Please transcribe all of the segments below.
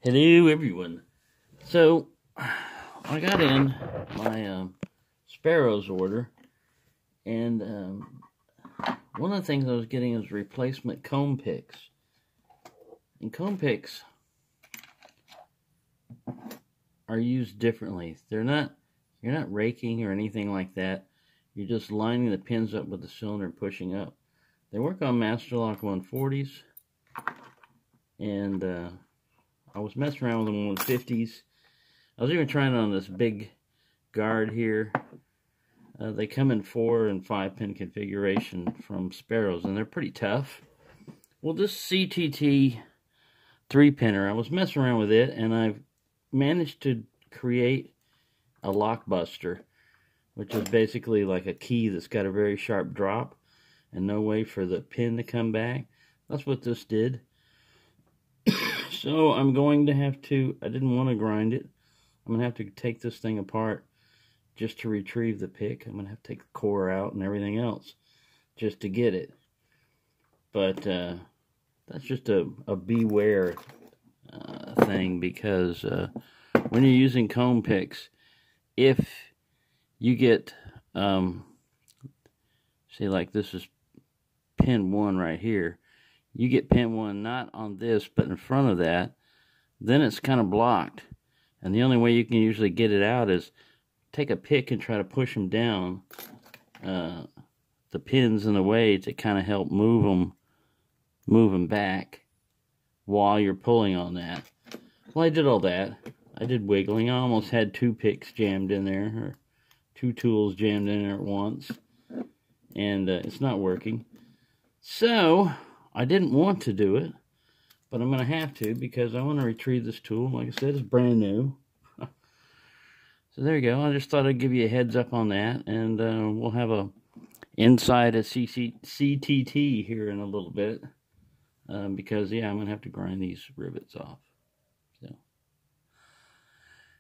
Hello everyone. So I got in my sparrows order, and one of the things I was getting is replacement comb picks. And comb picks are used differently. You're not raking or anything like that. You're just lining the pins up with the cylinder and pushing up. They work on Padlock 140s, and I was messing around with them on 150s. I was even trying it on this big guard here. They come in 4 and 5 pin configuration from Sparrows, and they're pretty tough. Well, this CTT 3-pinner, I was messing around with it, and I've managed to create a lock buster, which is basically like a key that's got a very sharp drop and no way for the pin to come back. That's what this did. So I'm going to have to, I didn't want to grind it. I'm going to have to take this thing apart just to retrieve the pick. I'm going to have to take the core out and everything else just to get it. But that's just a beware thing, because when you're using comb picks, if you get, say like this is pin 1 right here, you get pin 1 not on this but in front of that, then it's kind of blocked. And the only way you can usually get it out is take a pick and try to push them down, the pins in the way, to kind of help move them back while you're pulling on that. Well, I did all that. I did wiggling. I almost had 2 picks jammed in there, or 2 tools jammed in there at once, and it's not working. So I didn't want to do it, but I'm going to have to, because I want to retrieve this tool. Like I said, it's brand new. So there you go. I just thought I'd give you a heads up on that, and we'll have a inside a CTT here in a little bit, because yeah, I'm going to have to grind these rivets off. So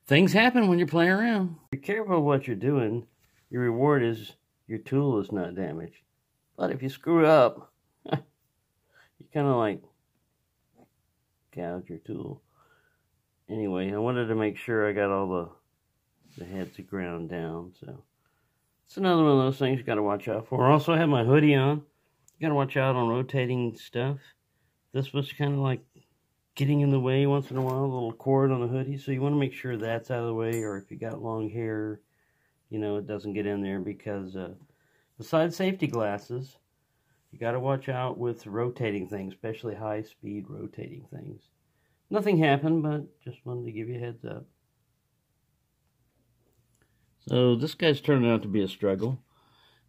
things happen when you're playing around. Be careful what you're doing. Your reward is your tool is not damaged. But if you screw up, you kind of like gouge your tool. Anyway, I wanted to make sure I got all the heads ground down. So it's another one of those things you got to watch out for. I also have my hoodie on. You got to watch out on rotating stuff. This was kind of like getting in the way once in a while, a little cord on the hoodie. So you want to make sure that's out of the way, or if you got long hair, you know, it doesn't get in there, because besides safety glasses, you got to watch out with rotating things, especially high-speed rotating things. Nothing happened, but just wanted to give you a heads up. So this guy's turning out to be a struggle.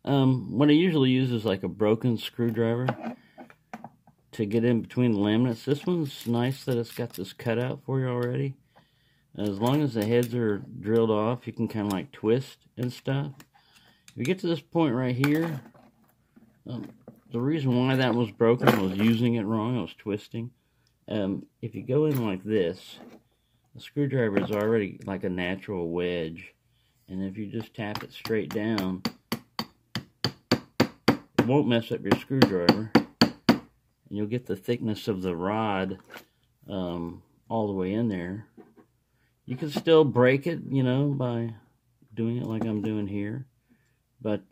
What I usually use is like a broken screwdriver to get in between the laminates. This one's nice that it's got this cutout for you already. As long as the heads are drilled off, you can kind of like twist and stuff. If you get to this point right here, the reason why that was broken, I was using it wrong, I was twisting. If you go in like this, the screwdriver is already like a natural wedge. And if you just tap it straight down, it won't mess up your screwdriver. And you'll get the thickness of the rod all the way in there. You can still break it, you know, by doing it like I'm doing here. But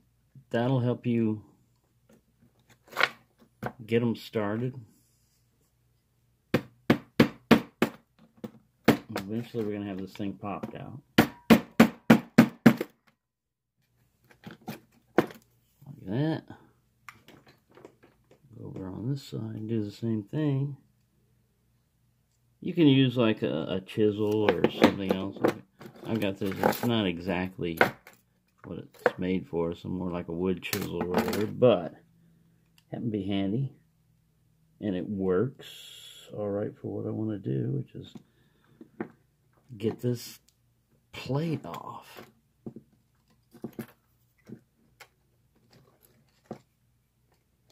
that'll help you get them started. Eventually we're going to have this thing popped out. Like that. Go over on this side and do the same thing. You can use like a chisel or something else. I've got this. It's not exactly what it's made for. It's more like a wood chisel or whatever, but it can be handy. And it works alright for what I want to do, which is get this plate off.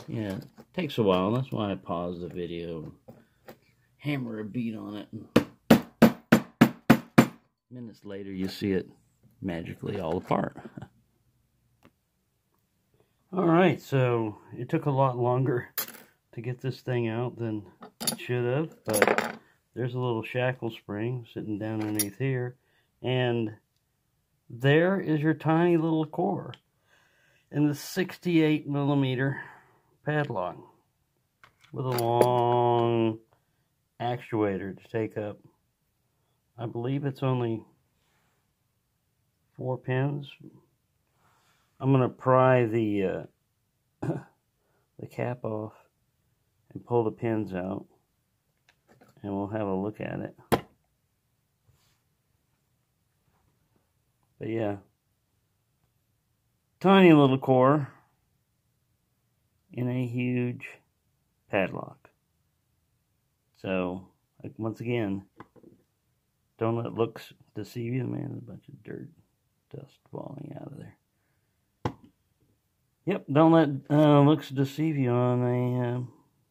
Yeah, it takes a while. That's why I pause the video and hammer a beat on it. And minutes later, you see it magically all apart. Alright, so it took a lot longer to get this thing out than it should have, but There's a little shackle spring sitting down underneath here. And there is your tiny little core in the 68mm padlock with a long actuator to take up. I believe it's only 4 pins. I'm going to pry the the cap off and pull the pins out, and we'll have a look at it. But yeah, tiny little core in a huge padlock. So, like, once again, don't let looks deceive you. Man, there's a bunch of dirt, dust falling out of there. Yep, don't let looks deceive you on a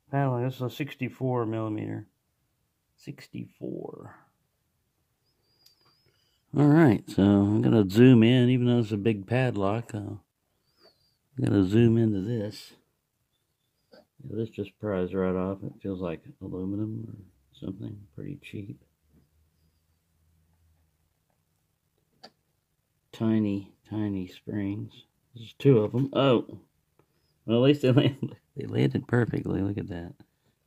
padlock. This is a 64mm. 64. Alright, so I'm going to zoom in, even though it's a big padlock. I'm going to zoom into this. This just pries right off. It feels like aluminum or something pretty cheap. Tiny, tiny springs. There's 2 of them. Oh! Well, at least they landed perfectly. Look at that.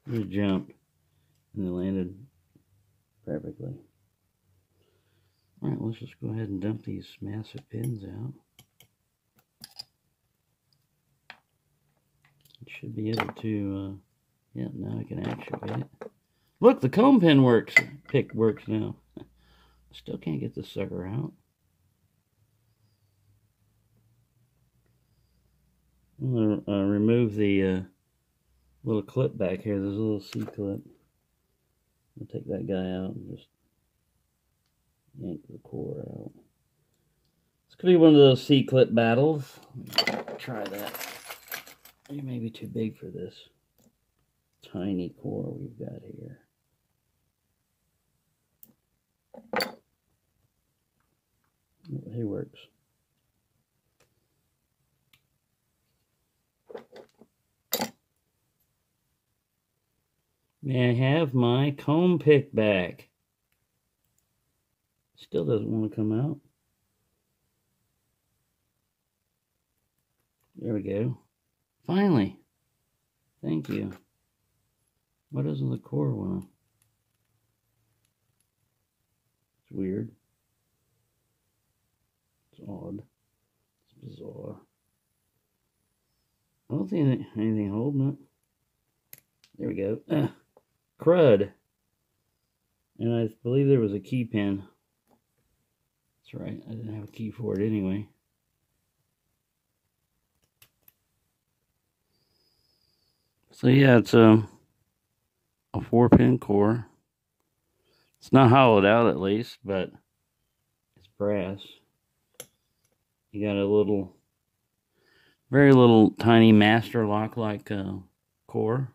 They jumped. And they landed perfectly. Alright, let's just go ahead and dump these massive pins out. It should be able to, yeah, now I can actuate it. Look, the comb pin works. Pick works now. Still can't get this sucker out. I'm going to remove the little clip back here. There's a little C-clip. I'll take that guy out and just yank the core out. This could be one of those C-clip battles. Try that. You may be too big for this tiny core we've got here. He works. May I have my comb pick back? Still doesn't want to come out. There we go. Finally. Thank you. Why doesn't the core want to? It's weird. It's odd. It's bizarre. I don't see anything holding it. There we go. Crud. And I believe there was a key pin. That's right. I didn't have a key for it anyway. So yeah, it's a 4-pin core. It's not hollowed out at least, but it's brass. You got a little, very little tiny master lock like core.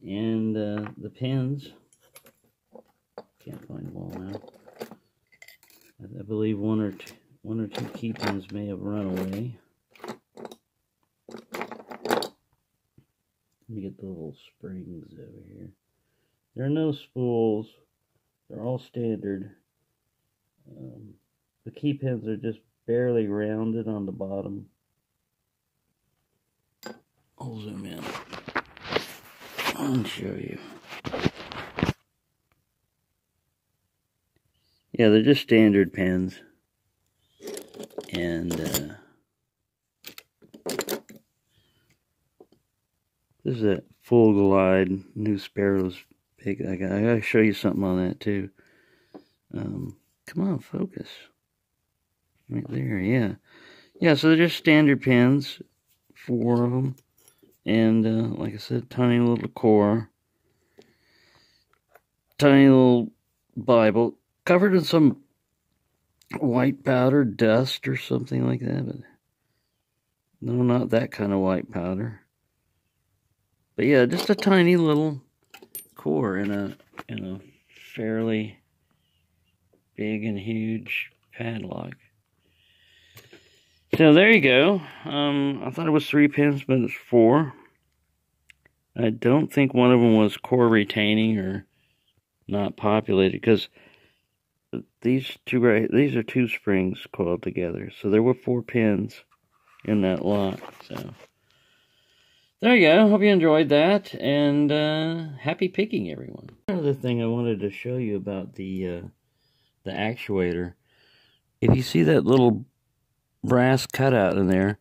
And the pins, can't find them all now. I believe one or two key pins may have run away. Let me get the little springs over here. There are no spools. They're all standard. The key pins are just barely rounded on the bottom. I'll zoom in and show you. Yeah, they're just standard pins. And this is a full glide New Sparrow's pick. I gotta show you something on that too. Come on, focus. Right there, yeah. Yeah, so they're just standard pins, 4 of them. And like I said, tiny little core. Tiny little Bible. Covered in some white powder, dust or something like that. But no, not that kind of white powder. But yeah, just a tiny little core in a fairly big and huge padlock. So there you go. I thought it was 3 pins, but it's 4. I don't think one of them was core retaining or not populated, because these are two springs coiled together. So there were 4 pins in that lock. So there you go. Hope you enjoyed that, and happy picking, everyone. Another thing I wanted to show you about the actuator. If you see that little brass cutout in there,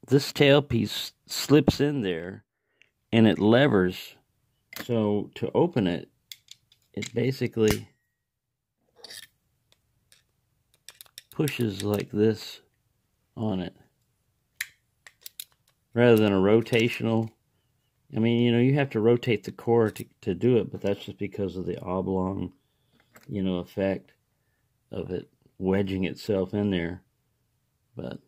this tailpiece slips in there and it levers. So to open it, it basically pushes like this on it, rather than a rotational. I mean, you know, you have to rotate the core to do it, but that's just because of the oblong, you know, effect of it wedging itself in there. But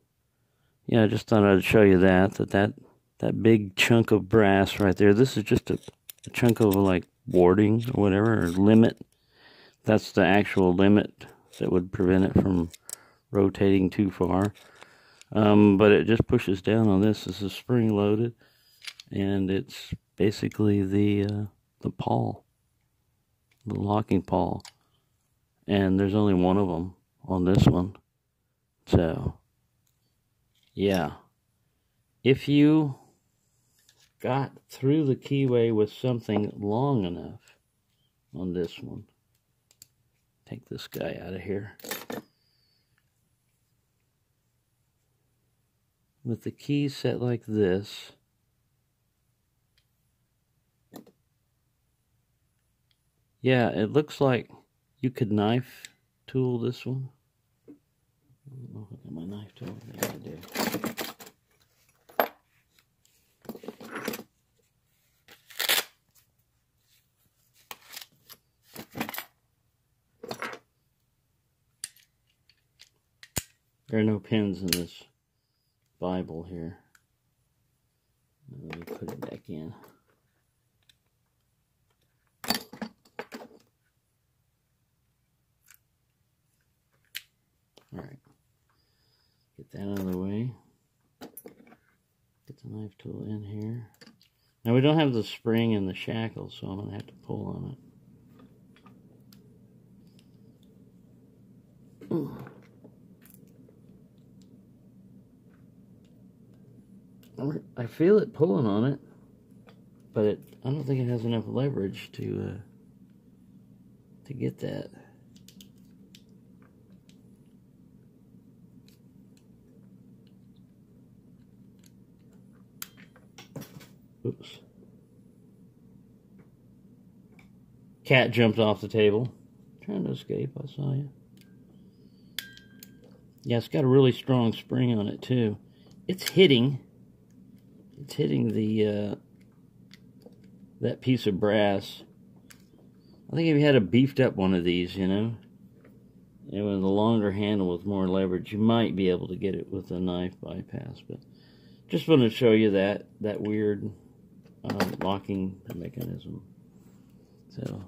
yeah, I just thought I'd show you that big chunk of brass right there. This is just a chunk of like warding or whatever, or limit. That's the actual limit that would prevent it from rotating too far. But it just pushes down on this. This is spring loaded, and it's basically the pawl, the locking pawl. And there's only one of them on this one. So yeah, if you got through the keyway with something long enough on this one, take this guy out of here. With the key set like this, yeah, it looks like you could knife tool this one. I don't know if I got my knife tool. There I do. There are no pins in this Bible here. Let me put it back in. Alright. Get that out of the way. Get the knife tool in here. Now we don't have the spring and the shackle, so I'm going to have to pull on it. Ooh. I feel it pulling on it, but I don't think it has enough leverage to get that. Oops. Cat jumped off the table. Trying to escape, I saw you. Yeah, it's got a really strong spring on it too. It's hitting the that piece of brass. I think if you had a beefed up one of these, you know, and with a longer handle with more leverage, you might be able to get it with a knife bypass. But just wanted to show you that weird locking mechanism. So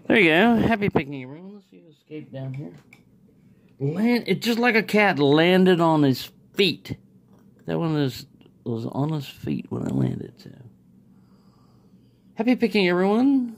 there you go. Happy picking, everyone. Let's see you escape down here. It just like a cat landed on his feet. That one was on his feet when I landed. So happy picking, everyone.